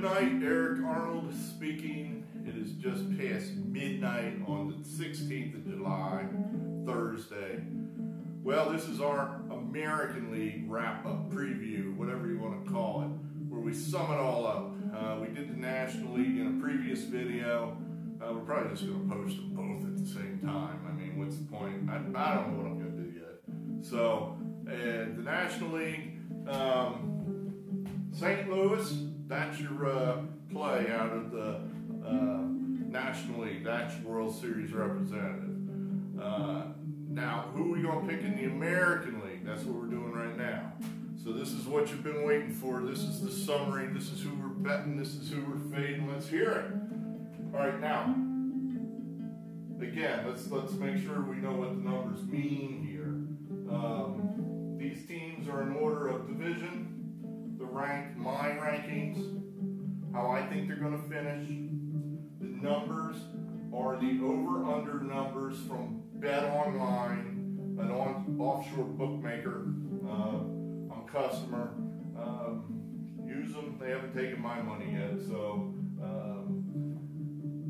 Good night, Eric Arnold speaking. It is just past midnight on the 16th of July, Thursday. Well, this is our American League wrap-up preview, whatever you want to call it, where we sum it all up. We did the National League in a previous video. We're probably just going to post them both at the same time. I mean, what's the point? I don't know what I'm going to do yet. So, the National League, St. Louis, that's your play out of the National League. That's your World Series representative. Now, who are we going to pick in the American League? That's what we're doing right now. So this is what you've been waiting for. This is the summary. This is who we're betting. This is who we're fading. Let's hear it. All right, now, again, let's make sure we know what the numbers mean here. These teams are in order of division. My rankings, how I think they're going to finish. The numbers are the over-under numbers from Bet Online, an offshore bookmaker. I'm a customer. Use them. They haven't taken my money yet, so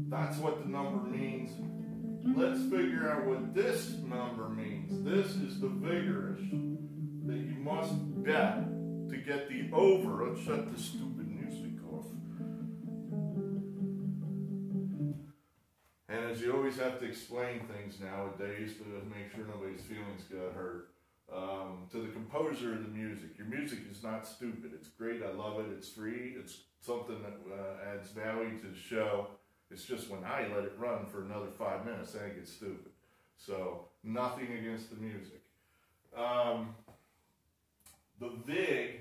that's what the number means. Let's figure out what this number means. This is the vigorous that you must bet to get the over. Let's shut this stupid music off. And as you always have to explain things nowadays to make sure nobody's feelings get hurt, to the composer of the music, your music is not stupid. It's great. I love it. It's free. It's something that adds value to the show. It's just when I let it run for another 5 minutes, I think it's stupid. So nothing against the music. The VIG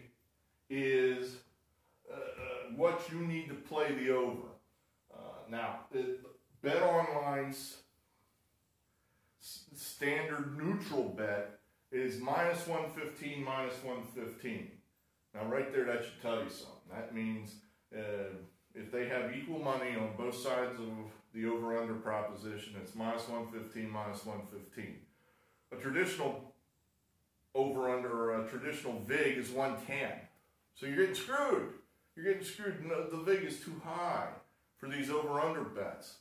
is what you need to play the over. Now, Bet Online's standard neutral bet is minus 115, minus 115. Now, right there, that should tell you something. That means if they have equal money on both sides of the over-under proposition, it's minus 115, minus 115. A traditional over-under, or a traditional VIG is 110. So you're getting screwed. You're getting screwed. The VIG is too high for these over-under bets.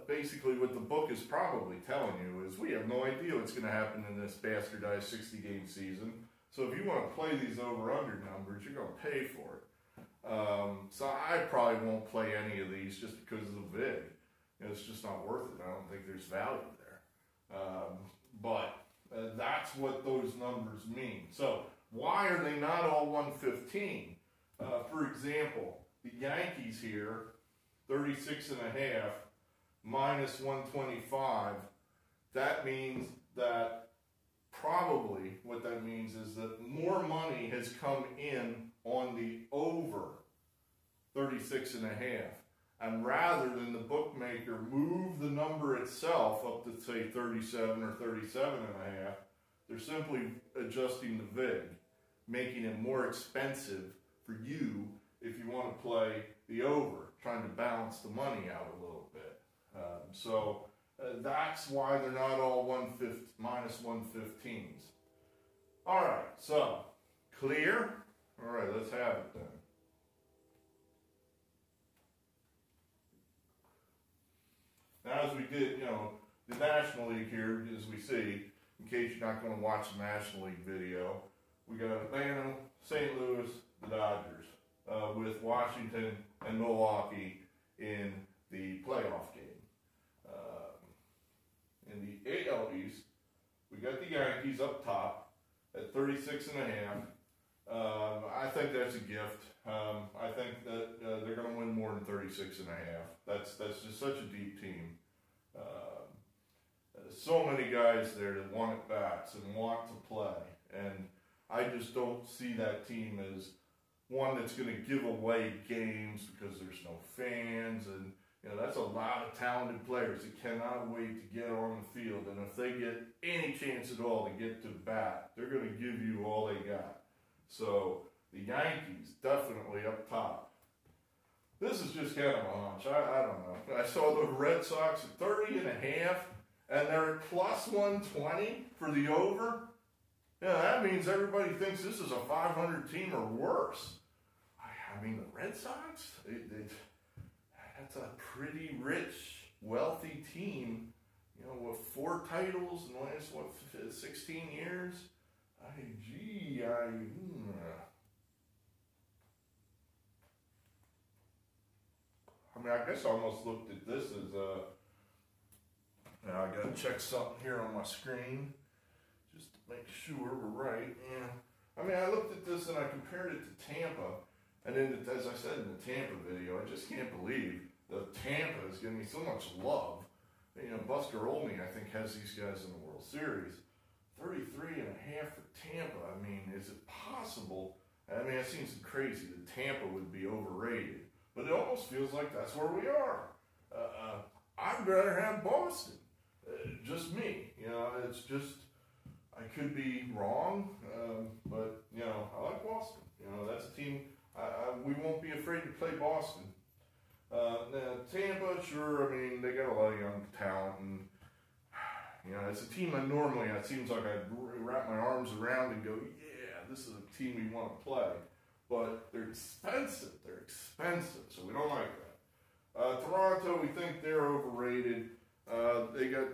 Basically, what the book is probably telling you is we have no idea what's going to happen in this bastardized 60-game season. So if you want to play these over-under numbers, you're going to pay for it. So I probably won't play any of these just because of the VIG. You know, it's just not worth it. I don't think there's value there. But that's what those numbers mean. So why are they not all 115? For example, the Yankees here, 36.5, minus 125. That means that probably what that means is that more money has come in on the over 36.5. And rather than the bookmaker move the number itself up to, say, 37 or 37.5, they're simply adjusting the VIG, making it more expensive for you if you want to play the over, trying to balance the money out a little bit. So that's why they're not all minus 115s. All right, so clear? All right, let's have it then. Now, as we did, the National League here, as we see, in case you're not going to watch the National League video, we got Atlanta, St. Louis, the Dodgers, with Washington and Milwaukee in the playoff game. In the AL East, we got the Yankees up top at 36.5. I think that's a gift. I think that they're going to win more than 36.5. That's just such a deep team. So many guys there that want at bats and want to play, and I just don't see that team as one that's going to give away games because there's no fans, and that's a lot of talented players that cannot wait to get on the field, and if they get any chance at all to get to bat, they're going to give you all they got. So the Yankees definitely up top. This is just kind of a hunch. I don't know. I saw the Red Sox at 30.5, and they're at plus 120 for the over. Yeah, that means everybody thinks this is a 500 team or worse. I I mean, the Red Sox, that's a pretty rich, wealthy team, you know, with 4 titles in the last, 16 years? I mean, I guess I almost looked at this as now I gotta check something here on my screen just to make sure we're right. Yeah. I mean, I looked at this and I compared it to Tampa, and then, as I said in the Tampa video, I just can't believe that Tampa is giving me so much love. You know, Buster Olney, I think, has these guys in the World Series. 33.5 for Tampa. I mean, is it possible? I mean, it seems crazy that Tampa would be overrated, but it almost feels like that's where we are. I'd rather have Boston. Just me. You know, it's just, I could be wrong, but, you know, I like Boston. You know, that's a team, we won't be afraid to play Boston. Now, Tampa, sure, I mean, they got a lot of young talent, and, you know, it's a team it seems like I'd wrap my arms around and go, yeah, this is a team we want to play. But they're expensive, so we don't like that. Toronto, we think they're overrated. They got,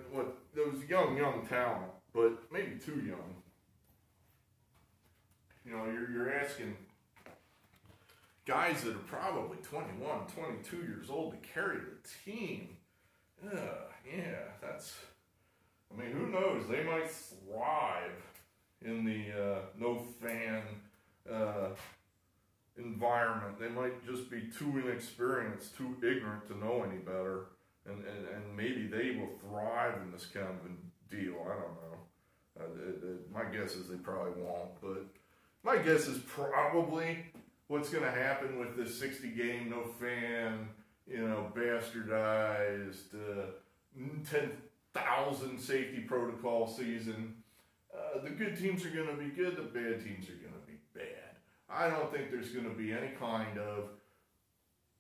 those young talent, but maybe too young. You know, you're asking guys that are probably 21, 22 years old to carry the team. Yeah, that's, I mean, who knows? They might thrive in the no-fan environment. They might just be too inexperienced, too ignorant to know any better, and maybe they will thrive in this kind of a deal. I don't know. My guess is they probably won't, but my guess is probably what's going to happen with this 60-game no-fan, you know, bastardized 10,000 safety protocol season. The good teams are going to be good, the bad teams are going to be bad. I don't think there's going to be any kind of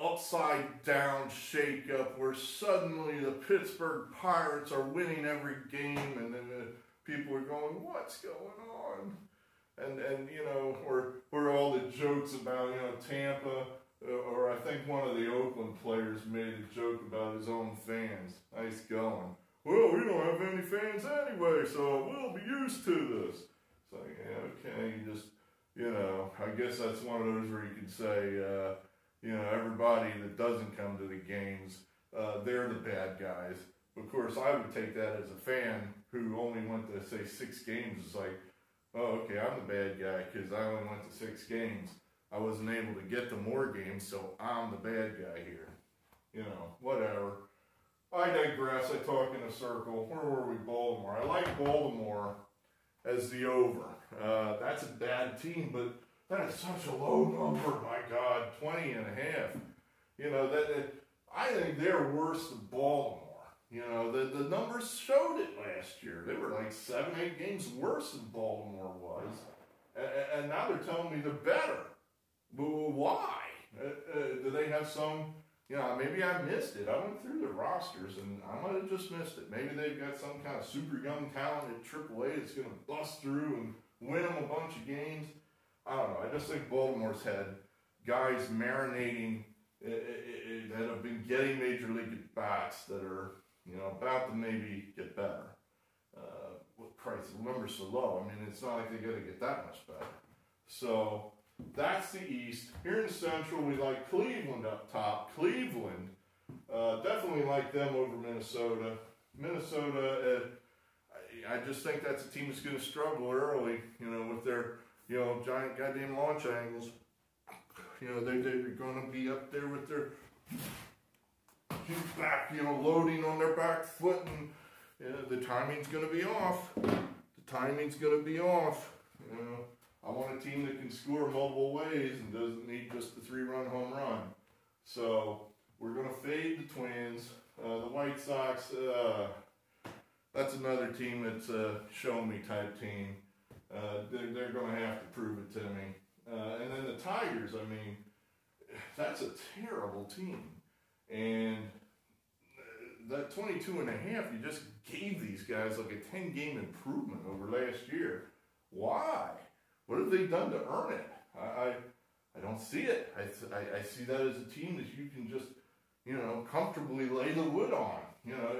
upside-down shake-up where suddenly the Pittsburgh Pirates are winning every game and then people are going, what's going on? And you know, or all the jokes about, you know, Tampa, or I think one of the Oakland players made a joke about his own fans. Nice going. Well, we don't have any fans anyway, so we'll be used to this. It's like, yeah, okay, you just, you know, I guess that's one of those where you could say, you know, everybody that doesn't come to the games, they're the bad guys. Of course, I would take that as a fan who only went to, say, 6 games. It's like, oh, okay, I'm the bad guy because I only went to 6 games. I wasn't able to get to more games, so I'm the bad guy here. You know, whatever. I digress. I talk in a circle. Where were we? Baltimore. I like Baltimore as the over. That's a bad team, but that is such a low number. My God, 20.5. You know, I think they're worse than Baltimore. You know, the numbers showed it last year. They were like 7, 8 games worse than Baltimore was. And now they're telling me they're better. But why? Do they have some, you know, maybe I missed it. I went through the rosters and I might have just missed it. Maybe they've got some kind of super young talent at AAA that's going to bust through and win them a bunch of games. I don't know. I just think Baltimore's had guys marinating that have been getting major league at-bats that are, you know, about to maybe get better. Christ, the number's so low. I mean, it's not like they got to get that much better. So that's the East. Here in the Central, we like Cleveland up top. Cleveland, definitely like them over Minnesota. Minnesota, I just think that's a team that's going to struggle early, you know, with their, you know, giant goddamn launch angles. You know, they're going to be up there with their back, you know, loading on their back foot, and you know, the timing's going to be off. The timing's going to be off. You know, I want a team that can score multiple ways and doesn't need just the 3-run home run. So we're going to fade the Twins. The White Sox, that's another team that's a show-me type team. They're going to have to prove it to me. And then the Tigers, I mean, that's a terrible team. And that 22.5, you just gave these guys like a 10-game improvement over last year. Why? What have they done to earn it? I don't see it. I see that as a team that you can just, you know, comfortably lay the wood on. You know,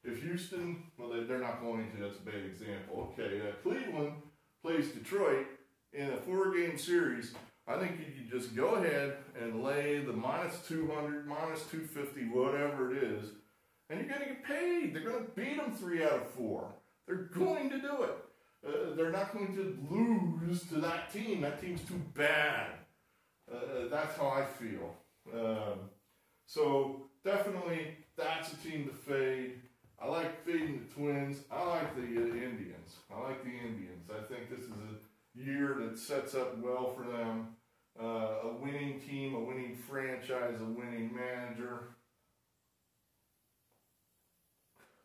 if Houston, well, they're not going to, that's a bad example. Okay, Cleveland plays Detroit in a 4-game series. I think you can just go ahead and lay the -200, -250, whatever it is, and you're going to get paid. They're going to beat them 3 out of 4. They're going to do it. They're not going to lose to that team. That team's too bad. That's how I feel. So definitely that's a team to fade. I like fading the Twins. I like the Indians. I think this is a year that sets up well for them. A winning team, a winning franchise, a winning manager.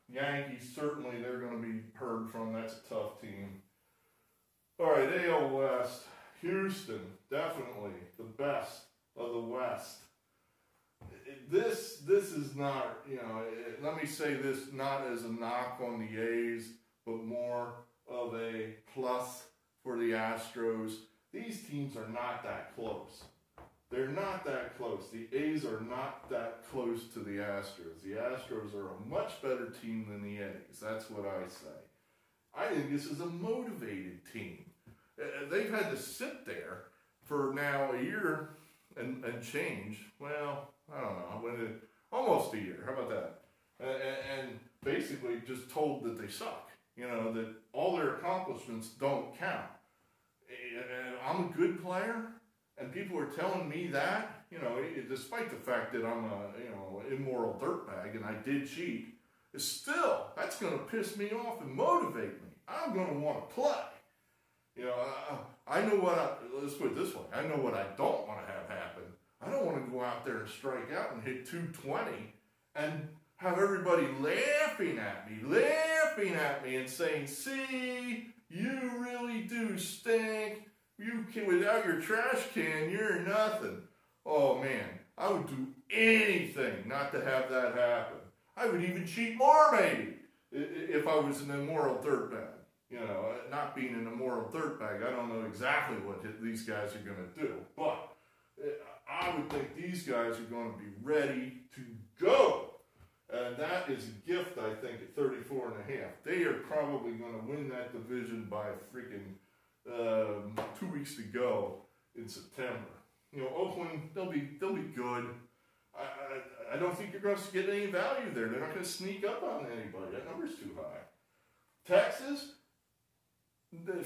Yankees, certainly they're going to be heard from. That's a tough team. All right, AL West. Houston, definitely the best of the West. This is not, you know, let me say this not as a knock on the A's, but more of a plus for the Astros. These teams are not that close. They're not that close. The A's are not that close to the Astros. The Astros are a much better team than the A's. That's what I say. I think this is a motivated team. They've had to sit there for now a year and change. Well, I don't know, almost a year. How about that? And basically just told that they suck. You know, that all their accomplishments don't count. I'm a good player, and people are telling me that, you know, despite the fact that I'm a, you know, immoral dirtbag and I did cheat, still, that's going to piss me off and motivate me. I'm going to want to play. You know, I know what let's put it this way, I know what I don't want to have happen. I don't want to go out there and strike out and hit 220 and have everybody laughing at me and saying, see, you really do stink. You can, without your trash can, you're nothing. Oh man, I would do anything not to have that happen. I would even cheat more maybe if I was an immoral dirtbag. You know, not being an immoral dirtbag, I don't know exactly what these guys are going to do, but I would think these guys are going to be ready to go. And that is a gift, I think, at 34 and a half. They are probably going to win that division by freaking 2 weeks to go in September. You know, Oakland, they'll be good. I don't think you're going to get any value there. They're not going to sneak up on anybody. That number's too high. Texas,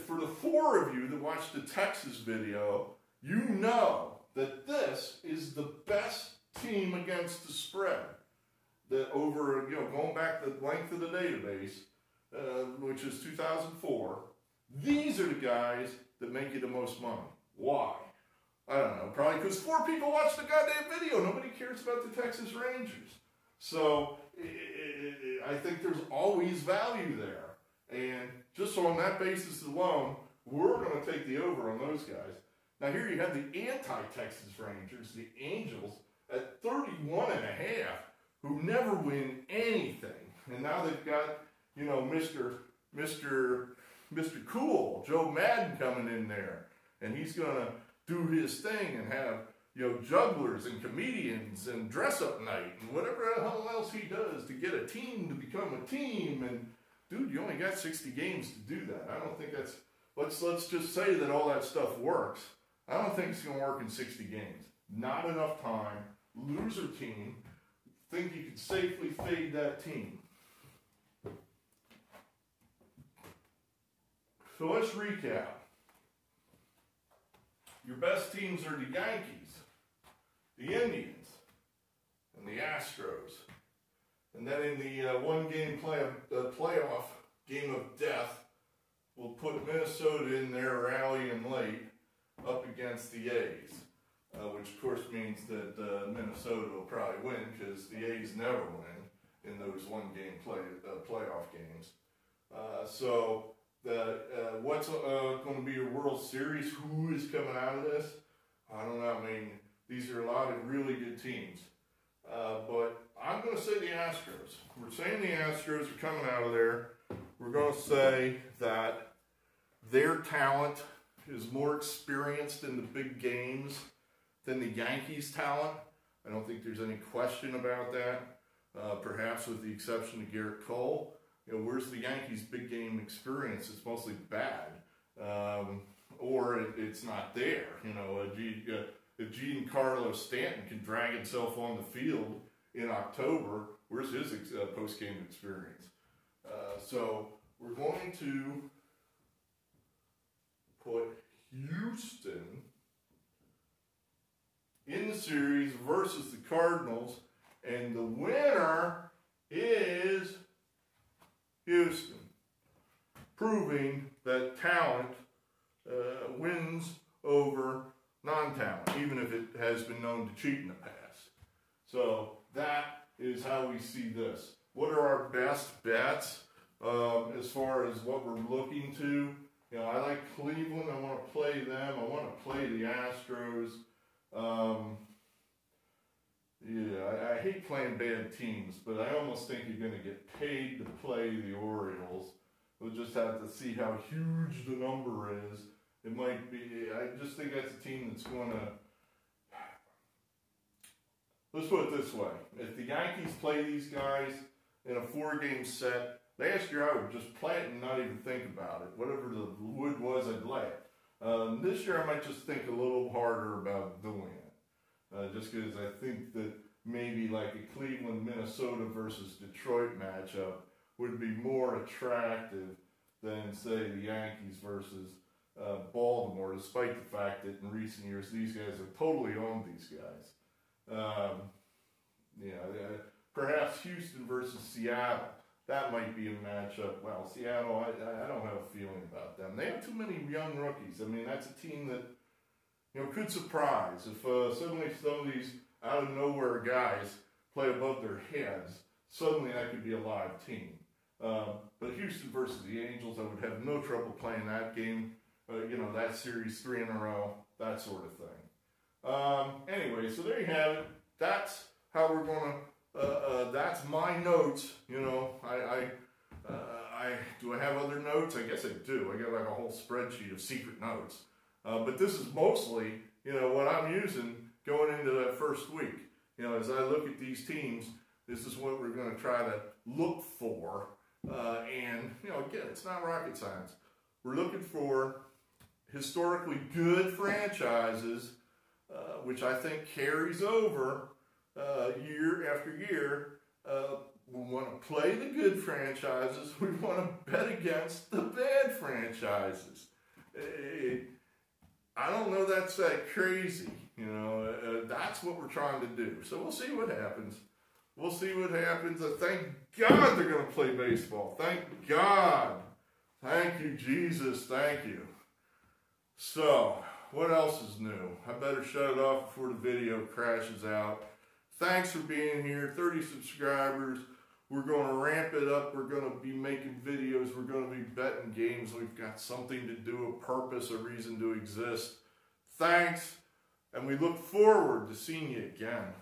for the 4 of you that watched the Texas video, you know that this is the best team against the spread. That over, you know, going back the length of the database, which is 2004, these are the guys that make you the most money. Why? I don't know. Probably because 4 people watched the goddamn video. Nobody cares about the Texas Rangers. So I think there's always value there. And just on that basis alone, we're going to take the over on those guys. Now here you have the anti-Texas Rangers, the Angels, at 31 and a half, who never win anything. And now they've got, you know, Mr. Cool, Joe Madden coming in there. And he's going to do his thing and have, you know, jugglers and comedians and dress-up night and whatever the hell else he does to get a team to become a team. And, dude, you only got 60 games to do that. I don't think that's, let's just say that all that stuff works. I don't think it's going to work in 60 games. Not enough time. Loser team. Think you can safely fade that team. So let's recap. Your best teams are the Yankees, the Indians, and the Astros. And then in the one-game playoff game of death, we'll put Minnesota in there rallying late up against the A's. Which of course means that Minnesota will probably win because the A's never win in those one-game playoff games. So what's going to be your World Series? Who is coming out of this? I don't know. I mean, these are a lot of really good teams. But I'm going to say the Astros. We're saying the Astros are coming out of there. We're going to say that their talent is more experienced in the big games than the Yankees' talent. I don't think there's any question about that. Perhaps with the exception of Garrett Cole. You know, where's the Yankees' big game experience? It's mostly bad, or it's not there. You know, if Giancarlo Stanton can drag himself on the field in October, where's his post-game experience? So we're going to put Houston in the series versus the Cardinals, and the winner is Houston, proving that talent wins over non-talent, even if it has been known to cheat in the past. So that is how we see this. What are our best bets as far as what we're looking to? You know, I like Cleveland. I want to play them. I want to play the Astros. Yeah, I hate playing bad teams, but I almost think you're going to get paid to play the Orioles. We'll just have to see how huge the number is. It might be, I just think that's a team that's going to, let's put it this way. If the Yankees play these guys in a 4-game set, last year I would just play it and not even think about it. Whatever the wood was, I'd lay it. This year I might just think a little harder about doing it. Just because I think that maybe like a Cleveland-Minnesota versus Detroit matchup would be more attractive than, say, the Yankees versus Baltimore, despite the fact that in recent years these guys have totally owned these guys. Perhaps Houston versus Seattle. That might be a matchup. Well, Seattle, I don't have a feeling about them. They have too many young rookies. I mean, that's a team that, you know, could surprise. If suddenly some of these out-of-nowhere guys play above their heads, suddenly that could be a live team. But Houston versus the Angels, I would have no trouble playing that game. You know, that series 3 in a row, that sort of thing. Anyway, so there you have it. That's how we're going to, that's my notes. You know, do I have other notes? I guess I do. I got like a whole spreadsheet of secret notes. But this is mostly, you know, what I'm using going into that first week. You know, as I look at these teams, this is what we're going to try to look for. And, you know, again, it's not rocket science. We're looking for historically good franchises, which I think carries over year after year. We want to play the good franchises. We want to bet against the bad franchises. I don't know that's that crazy, you know, that's what we're trying to do. So we'll see what happens. We'll see what happens. Thank God they're going to play baseball. Thank God. Thank you, Jesus. Thank you. So, what else is new? I better shut it off before the video crashes out. Thanks for being here. 30 subscribers. We're going to ramp it up. We're going to be making videos. We're going to be betting games. We've got something to do, a purpose, a reason to exist. Thanks, and we look forward to seeing you again.